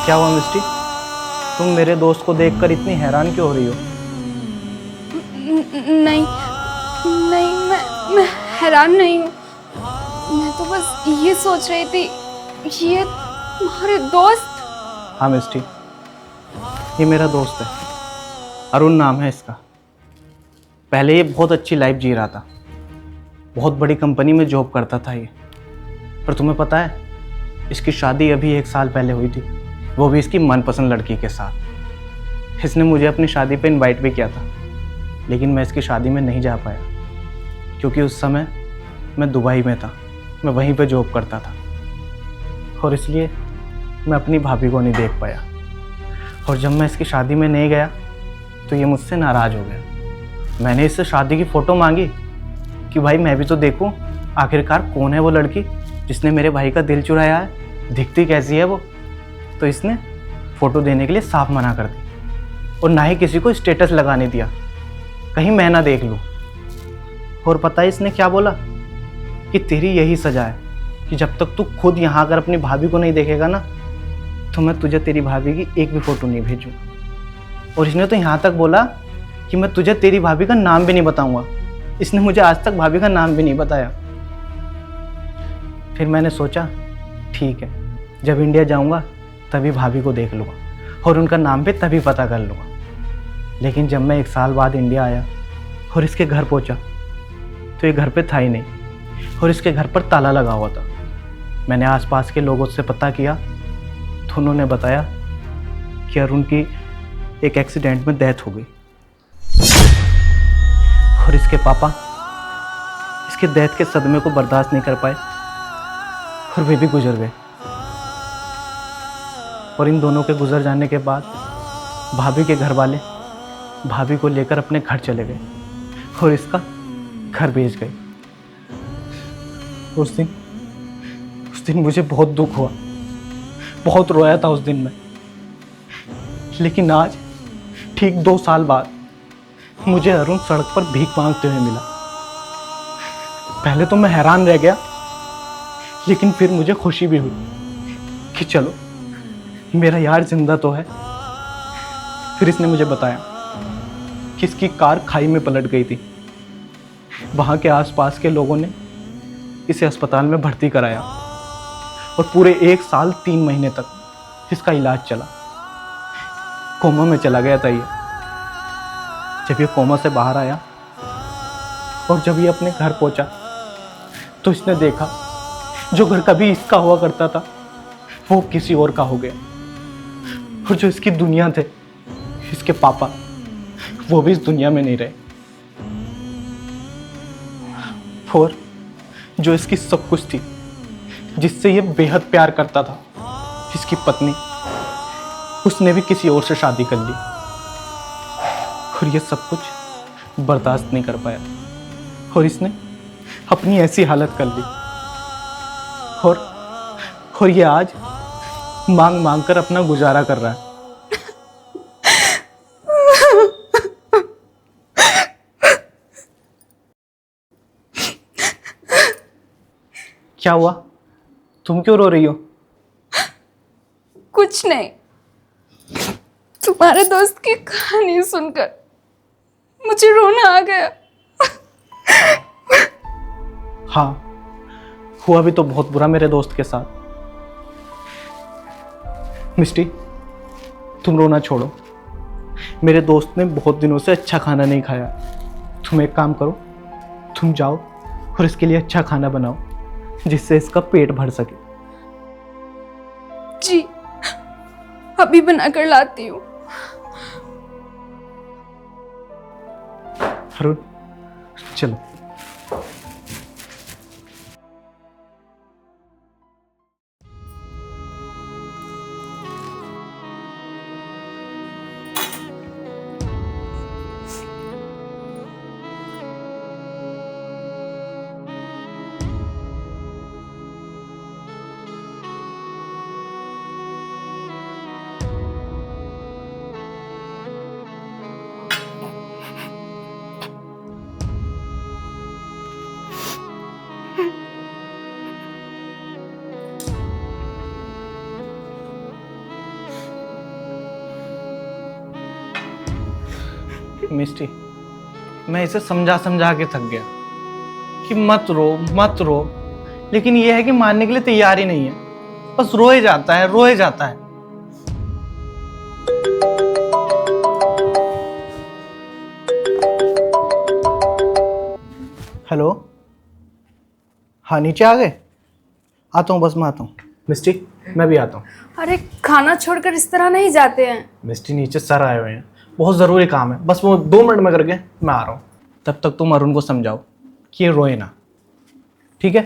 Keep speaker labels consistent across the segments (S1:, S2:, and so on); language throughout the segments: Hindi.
S1: क्या हुआ मिस्टी? तुम मेरे दोस्त को देखकर इतनी हैरान क्यों हो रही हो?
S2: नहीं नहीं, मैं हैरान नहीं हूँ। मैं तो बस ये सोच रही थी, ये तुम्हारे दोस्त।
S1: हाँ मिस्टी, ये मेरा दोस्त है। अरुण नाम है इसका। पहले ये बहुत अच्छी लाइफ जी रहा था, बहुत बड़ी कंपनी में जॉब करता था ये। पर तुम्हें पता है, इसकी शादी अभी 1 साल पहले हुई थी, वो भी इसकी मनपसंद लड़की के साथ। इसने मुझे अपनी शादी पे इनवाइट भी किया था, लेकिन मैं इसकी शादी में नहीं जा पाया, क्योंकि उस समय मैं दुबई में था, मैं वहीं पे जॉब करता था, और इसलिए मैं अपनी भाभी को नहीं देख पाया। और जब मैं इसकी शादी में नहीं गया तो ये मुझसे नाराज़ हो गया। मैंने इससे शादी की फ़ोटो मांगी कि भाई मैं भी तो देखूं आखिरकार कौन है वो लड़की जिसने मेरे भाई का दिल चुराया है, दिखती कैसी है वो। तो इसने फ़ोटो देने के लिए साफ मना कर दी, और ना ही किसी को स्टेटस लगाने दिया, कहीं मैं ना देख लूँ। और पता है इसने क्या बोला? कि तेरी यही सज़ा है कि जब तक तू खुद यहाँ आकर अपनी भाभी को नहीं देखेगा ना, तो मैं तुझे तेरी भाभी की एक भी फ़ोटो नहीं भेजूँगा। और इसने तो यहाँ तक बोला कि मैं तुझे तेरी भाभी का नाम भी नहीं बताऊँगा। इसने मुझे आज तक भाभी का नाम भी नहीं बताया। फिर मैंने सोचा ठीक है, जब इंडिया जाऊँगा तभी भाभी को देख लूँगा और उनका नाम भी तभी पता कर लूँगा। लेकिन जब मैं 1 साल बाद इंडिया आया और इसके घर पहुँचा तो ये घर पे था ही नहीं, और इसके घर पर ताला लगा हुआ था। मैंने आसपास के लोगों से पता किया तो उन्होंने बताया कि अरुण की एक एक्सीडेंट में डेथ हो गई, और इसके पापा इसके डेथ के सदमे को बर्दाश्त नहीं कर पाए और वे भी गुजर गए। और इन दोनों के गुजर जाने के बाद भाभी के घर वाले भाभी को लेकर अपने घर चले गए और इसका घर बेच गए। उस दिन मुझे बहुत दुख हुआ, बहुत रोया था उस दिन में। लेकिन आज ठीक 2 साल बाद मुझे अरुण सड़क पर भीख मांगते हुए मिला। पहले तो मैं हैरान रह गया, लेकिन फिर मुझे खुशी भी हुई कि चलो मेरा यार जिंदा तो है। फिर इसने मुझे बताया कि इसकी कार खाई में पलट गई थी। वहाँ के आसपास के लोगों ने इसे अस्पताल में भर्ती कराया और पूरे 1 साल 3 महीने तक इसका इलाज चला। कोमा में चला गया था ये। जब ये कोमा से बाहर आया और जब ये अपने घर पहुंचा तो इसने देखा जो घर कभी इसका हुआ करता था वो किसी और का हो गया, और जो इसकी दुनिया थे, इसके पापा, वो भी इस दुनिया में नहीं रहे। और जो इसकी सब कुछ थी, जिससे ये बेहद प्यार करता था, इसकी पत्नी, उसने भी किसी और से शादी कर ली। और ये सब कुछ बर्दाश्त नहीं कर पाया और इसने अपनी ऐसी हालत कर ली। और ये आज मांग मांग कर अपना गुजारा कर रहा है। क्या हुआ? तुम क्यों रो रही हो?
S2: कुछ नहीं, तुम्हारे दोस्त की कहानी सुनकर मुझे रोना आ गया।
S1: हाँ, हुआ भी तो बहुत बुरा मेरे दोस्त के साथ। मिस्टी, तुम रोना छोड़ो। मेरे दोस्त ने बहुत दिनों से अच्छा खाना नहीं खाया। तुम एक काम करो, तुम जाओ और इसके लिए अच्छा खाना बनाओ जिससे इसका पेट भर सके।
S2: जी, अभी बनाकर लाती हूँ।
S1: अरुण, चलो। मिस्टी, मैं इसे समझा समझा के थक गया कि मत रो मत रो, लेकिन यह है कि मानने के लिए तैयार ही नहीं है। बस रोए जाता है रोए जाता है। हेलो, हाँ नीचे आ गए? आता हूँ, बस मैं आता हूँ। मिस्टी, मैं भी आता हूँ।
S2: अरे खाना छोड़कर इस तरह नहीं जाते हैं।
S1: मिस्टी, नीचे सर आए हुए हैं, बहुत ज़रूरी काम है, बस वो 2 मिनट में करके मैं आ रहा हूँ। तब तक तुम अरुण को समझाओ कि ये रोए ना, ठीक है?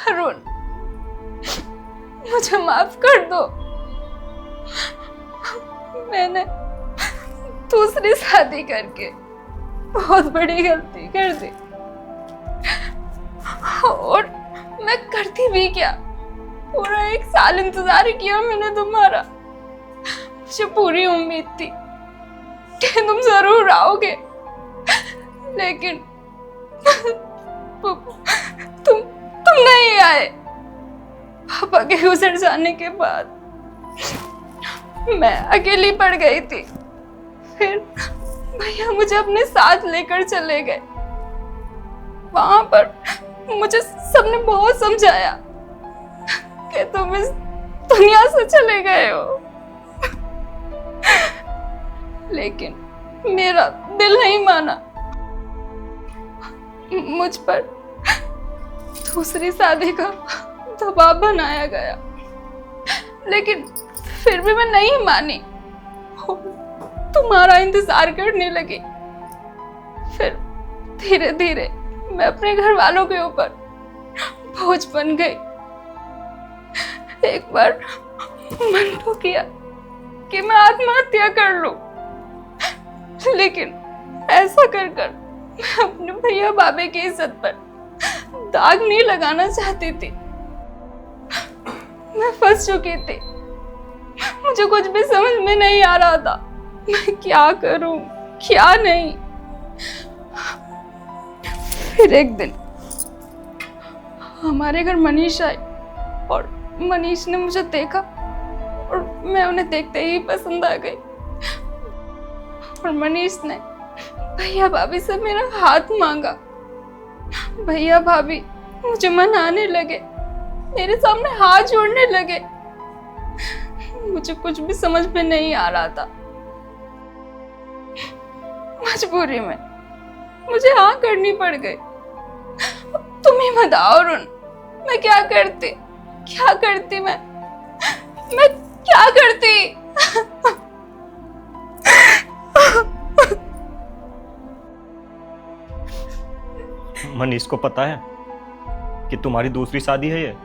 S2: अरुण, मुझे माफ कर दो। मैंने दूसरी शादी करके बहुत बड़ी गलती कर दी, और मैं करती भी क्या, पूरा 1 साल इंतजार किया मैंने तुम्हारा। मुझे पूरी उम्मीद थी कि तुम जरूर आओगे, लेकिन तुम नहीं आए। पापा के गुजर जाने के बाद मैं अकेली पड़ गई थी। फिर भैया मुझे अपने साथ लेकर चले गए। वहां पर मुझे सबने बहुत समझाया कि तुम इस दुनिया से चले गए हो, लेकिन मेरा दिल नहीं माना। मुझ पर दूसरी शादी का दबाव बनाया गया, लेकिन फिर भी मैं नहीं मानी, तुम्हारा इंतजार करने लगी। फिर धीरे धीरे मैं अपने घर वालों के ऊपर बोझ बन गई। एक बार मन तो किया कि मैं आत्महत्या कर लूं, लेकिन ऐसा कर मैं अपने भैया भाभी की इज्जत पर दाग नहीं लगाना चाहती थी। मैं फंस चुकी थी, मुझे कुछ भी समझ में नहीं आ रहा था मैं क्या करूं क्या नहीं। फिर एक दिन हमारे घर मनीष आई, और मनीष ने मुझे देखा और मैं उन्हें देखते ही पसंद आ गई। और मनीष ने भैया भाभी से मेरा हाथ मांगा। भैया भाभी मुझे मनाने लगे, मेरे सामने हाथ जोड़ने लगे। मुझे कुछ भी समझ में नहीं आ रहा था। मजबूरी में मुझे हाँ करनी पड़ गई। तुम ही बताओ अरुण, मैं क्या करती मैं क्या करती।
S3: मनीष को पता है कि तुम्हारी दूसरी शादी है ये?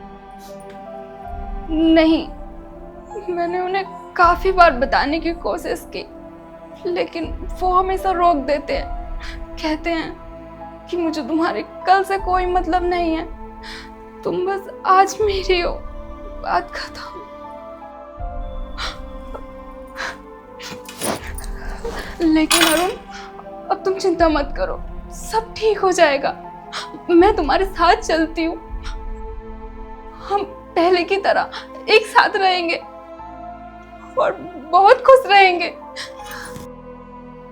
S2: नहीं, मैंने उन्हें काफी बार बताने की कोशिश की, लेकिन वो हमेशा रोक देते हैं। कहते हैं कि मुझे तुम्हारे कल से कोई मतलब नहीं है, तुम बस आज मेरी हो, बात खत्म। लेकिन अरुण, अब तुम चिंता मत करो, सब ठीक हो जाएगा। मैं तुम्हारे साथ चलती हूँ, हम पहले की तरह एक साथ रहेंगे और बहुत खुश रहेंगे।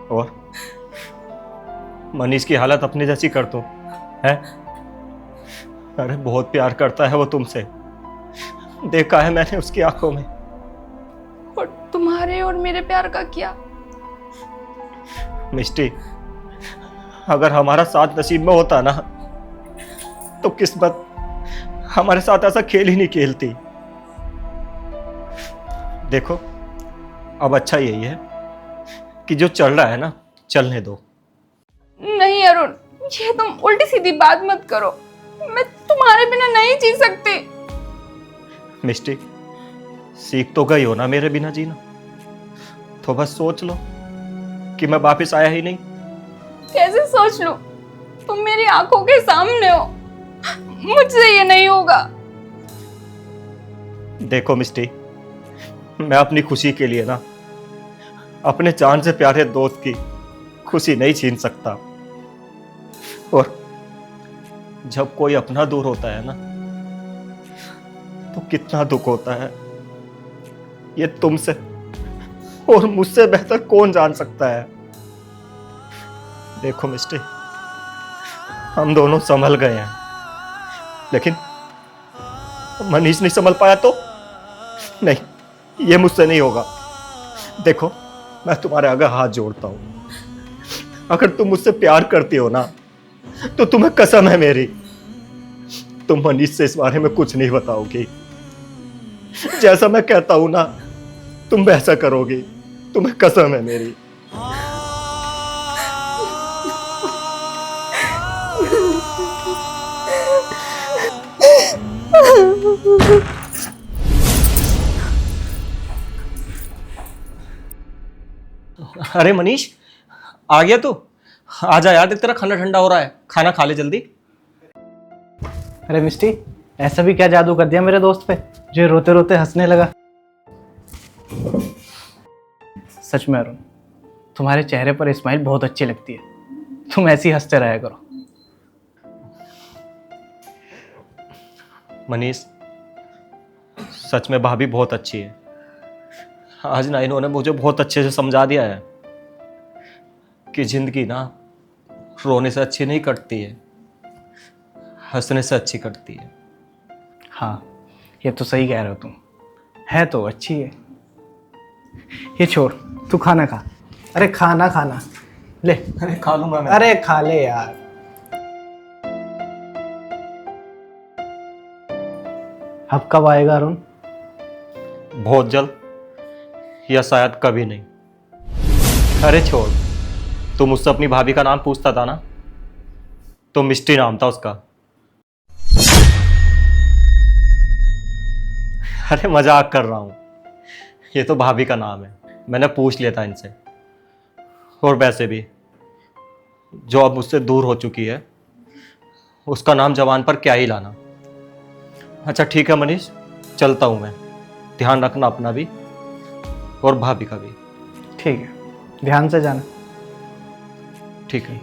S3: और मनीष की हालत अपने जैसी कर दो है? अरे बहुत प्यार करता है वो तुमसे, देखा है मैंने उसकी आंखों में।
S2: और तुम्हारे और मेरे प्यार का क्या?
S3: मिष्टी, अगर हमारा साथ नसीब में होता ना, तो किस्मत हमारे साथ ऐसा खेल ही नहीं खेलती। देखो, अब अच्छा यही है कि जो चल रहा है ना, चलने दो।
S2: नहीं अरुण, ये तुम उल्टी सीधी बात मत करो। मैं तुम्हारे बिना नहीं जी सकती।
S3: मिष्टी, सीख तो गई हो ना मेरे बिना जीना, तो बस सोच लो कि मैं वापस आया ही नहीं।
S2: कैसे सोच लूं? तुम मेरी आंखों के सामने हो, मुझसे ये नहीं होगा।
S3: देखो मिष्टी, मैं अपनी खुशी के लिए ना अपने जान से प्यारे दोस्त की खुशी नहीं छीन सकता। और जब कोई अपना दूर होता है ना, तो कितना दुख होता है ये तुमसे और मुझसे बेहतर कौन जान सकता है। देखो मिस्टी, हम दोनों संभल गए हैं, लेकिन मनीष नहीं संभल पाया तो नहीं, ये मुझसे नहीं होगा। देखो, मैं तुम्हारे आगे हाथ जोड़ता हूं, अगर तुम मुझसे प्यार करती हो ना तो तुम्हें कसम है मेरी, तुम मनीष से इस बारे में कुछ नहीं बताओगी। जैसा मैं कहता हूं ना तुम वैसा करोगी, तुम्हें कसम है मेरी। अरे मनीष, आ गया तू? आजा यार, देख तेरा खाना ठंडा हो रहा है, खाना खा ले जल्दी।
S1: अरे मिस्टी, ऐसा भी क्या जादू कर दिया मेरे दोस्त पे जो रोते रोते हंसने लगा। सच में अरुण, तुम्हारे चेहरे पर स्माइल बहुत अच्छी लगती है, तुम ऐसे ही हंसते रहा करो।
S3: मनीष, सच में भाभी बहुत अच्छी है। आज ना इन्होंने मुझे बहुत अच्छे से समझा दिया है कि जिंदगी ना रोने से अच्छी नहीं कटती है, हंसने से अच्छी कटती है।
S1: हाँ, ये तो सही कह रहे हो तुम, है तो अच्छी है। ये छोड़, तू खाना खा। अरे खाना खाना ले।
S3: अरे खा लूंगा मैं।
S1: अरे खा ले यार। अब कब आएगा अरुण?
S3: बहुत जल्द, या शायद कभी नहीं। अरे छोड़, तू मुझसे अपनी भाभी का नाम पूछता था ना, तो मिष्टी नाम था उसका। अरे मजाक कर रहा हूं, ये तो भाभी का नाम है, मैंने पूछ लिया था इनसे। और वैसे भी जो अब मुझसे दूर हो चुकी है उसका नाम जवान पर क्या ही लाना। अच्छा ठीक है मनीष, चलता हूं मैं, ध्यान रखना अपना भी और भाभी का भी।
S1: ठीक है, ध्यान से जाना।
S3: ठीक है।